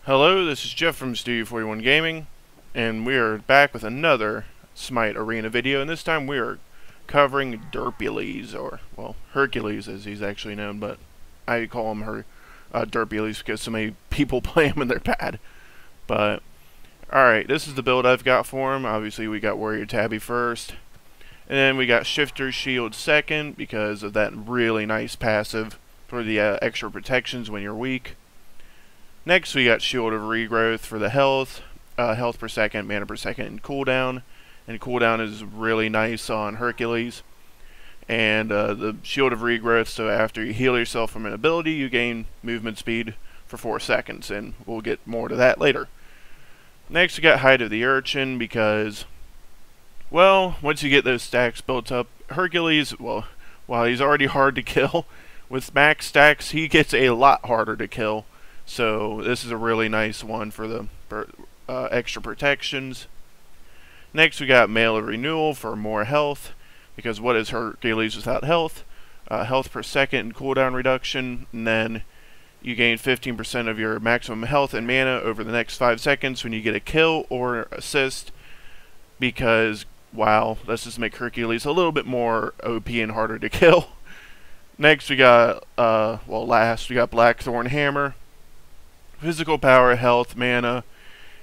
Hello, this is Jeff from Studio 41 Gaming, and we are back with another Smite Arena video, and this time we are covering Hercules, or, well, Hercules as he's actually known, but I call him Hercules because so many people play him and they're bad. But, alright, this is the build I've got for him. Obviously we got Warrior Tabi first, and then we got Shifter Shield second because of that really nice passive for the extra protections when you're weak. Next, we got Shield of Regrowth for the health, health per second, mana per second, and cooldown. And cooldown is really nice on Hercules. And the Shield of Regrowth, so after you heal yourself from an ability, you gain movement speed for 4 seconds, and we'll get more to that later. Next, we got Height of the Urchin because, well, once you get those stacks built up, Hercules, well, while he's already hard to kill, with max stacks, he gets a lot harder to kill. So this is a really nice one for the extra protections. Next we got Mail of Renewal for more health, because what is Hercules without health? Health per second and cooldown reduction, and then you gain 15% of your maximum health and mana over the next 5 seconds when you get a kill or assist, because, wow, let's just make Hercules a little bit more OP and harder to kill. Next we got, last we got Blackthorn Hammer. Physical power, health, mana,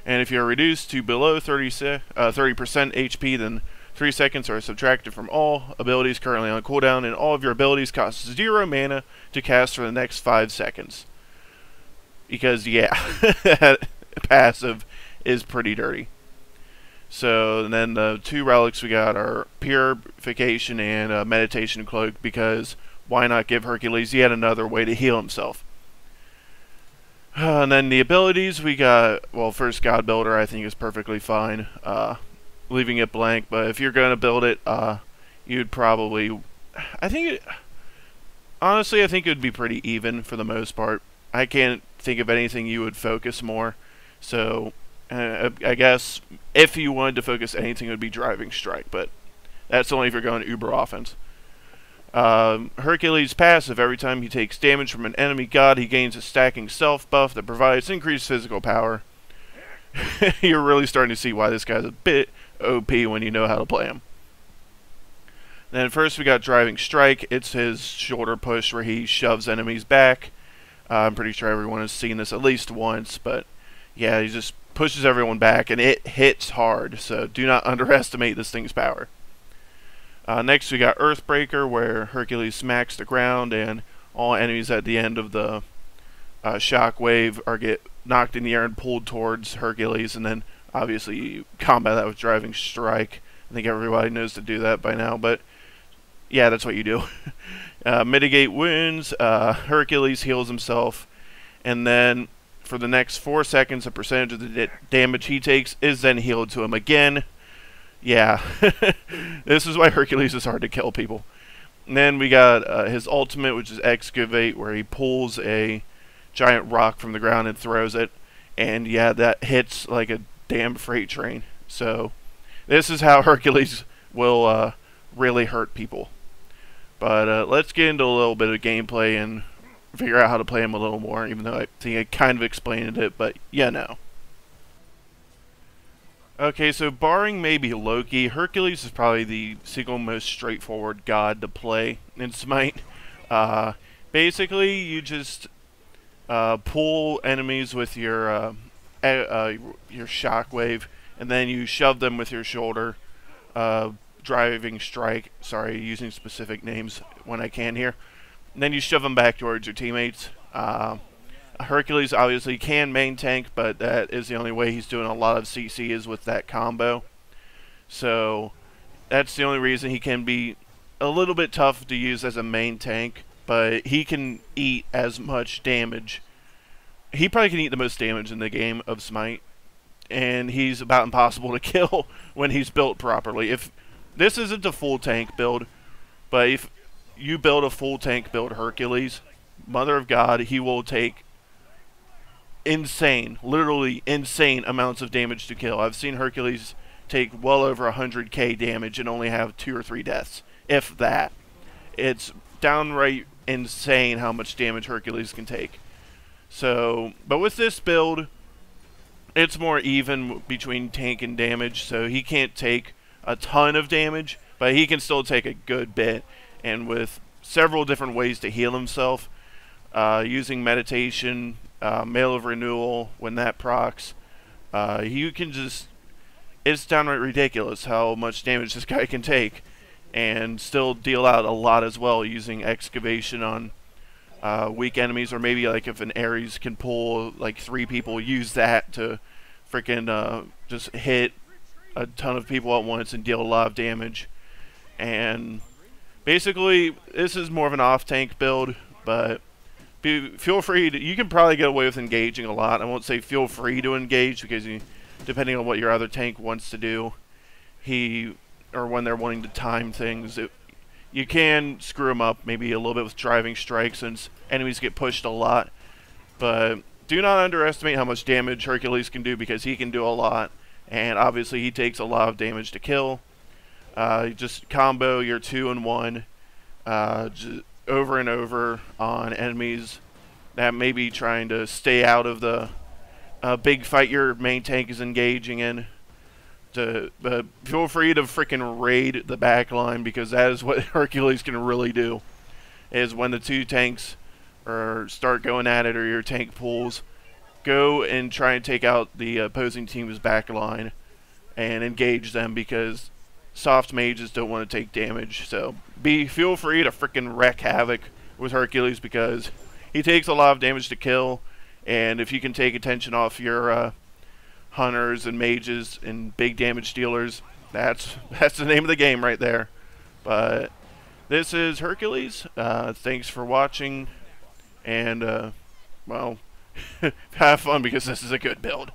and if you're reduced to below 30% HP, then 3 seconds are subtracted from all abilities currently on cooldown, and all of your abilities cost 0 mana to cast for the next 5 seconds. Because, yeah, passive is pretty dirty. So, and then the 2 relics we got are Purification and Meditation Cloak, because why not give Hercules yet another way to heal himself? And then the abilities, we got, well, first God Builder I think is perfectly fine, leaving it blank, but if you're going to build it, you'd probably, honestly I think it would be pretty even for the most part. I can't think of anything you would focus more, so I guess if you wanted to focus anything it would be Driving Strike, but that's only if you're going uber offense. Hercules' passive, every time he takes damage from an enemy god, he gains a stacking self buff that provides increased physical power. You're really starting to see why this guy's a bit OP when you know how to play him. Then first we got Driving Strike. It's his shoulder push where he shoves enemies back. I'm pretty sure everyone has seen this at least once, but yeah, he just pushes everyone back and it hits hard, so do not underestimate this thing's power. Next we got Earthbreaker, where Hercules smacks the ground and all enemies at the end of the shockwave get knocked in the air and pulled towards Hercules, and then obviously you combat that with Driving Strike. I think everybody knows to do that by now, but yeah, that's what you do. Mitigate wounds, Hercules heals himself, and then for the next 4 seconds a percentage of the damage he takes is then healed to him again. Yeah, this is why Hercules is hard to kill, people. And then we got his ultimate, which is Excavate, where he pulls a giant rock from the ground and throws it. And yeah, that hits like a damn freight train. So this is how Hercules will really hurt people. But let's get into a little bit of gameplay and figure out how to play him a little more, even though I think I kind of explained it, but yeah, no. Okay, so barring maybe Loki, Hercules is probably the single most straightforward god to play in Smite. Basically, you just pull enemies with your shockwave, and then you shove them with your shoulder. Driving Strike, sorry, using specific names when I can here. And then you shove them back towards your teammates. Hercules obviously can main tank, but that is the only way he's doing a lot of CC is with that combo. So that's the only reason he can be a little bit tough to use as a main tank, but he can eat as much damage. He probably can eat the most damage in the game of Smite, and he's about impossible to kill when he's built properly. If this isn't a full tank build, but if you build a full tank build Hercules, Mother of God, he will take insane, literally insane amounts of damage to kill. I've seen Hercules take well over 100k damage and only have 2 or 3 deaths, if that. It's downright insane how much damage Hercules can take. So, but with this build, it's more even between tank and damage, so he can't take a ton of damage, but he can still take a good bit. And with several different ways to heal himself, using meditation, Mail of Renewal, when that procs, you can just... It's downright ridiculous how much damage this guy can take, and still deal out a lot as well, using Excavation on weak enemies, or maybe like if an Ares can pull like 3 people, use that to freaking just hit a ton of people at once and deal a lot of damage. And basically, this is more of an off-tank build, but feel free to... You can probably get away with engaging a lot. I won't say feel free to engage, because depending on what your other tank wants to do, or when they're wanting to time things, you can screw them up maybe a little bit with driving strikes, since enemies get pushed a lot. But do not underestimate how much damage Hercules can do, because he can do a lot, and obviously he takes a lot of damage to kill. Just combo your 2 and 1 over and over on enemies that may be trying to stay out of the big fight your main tank is engaging in. Feel free to freaking raid the back line, because that is what Hercules can really do. Is when the 2 tanks start going at it, or your tank pulls, go and try and take out the opposing team's back line and engage them, because soft mages don't want to take damage. So feel free to freaking wreak havoc with Hercules, because he takes a lot of damage to kill, and if you can take attention off your hunters and mages and big damage dealers, that's the name of the game right there. But this is Hercules. Thanks for watching, and well, have fun, because this is a good build.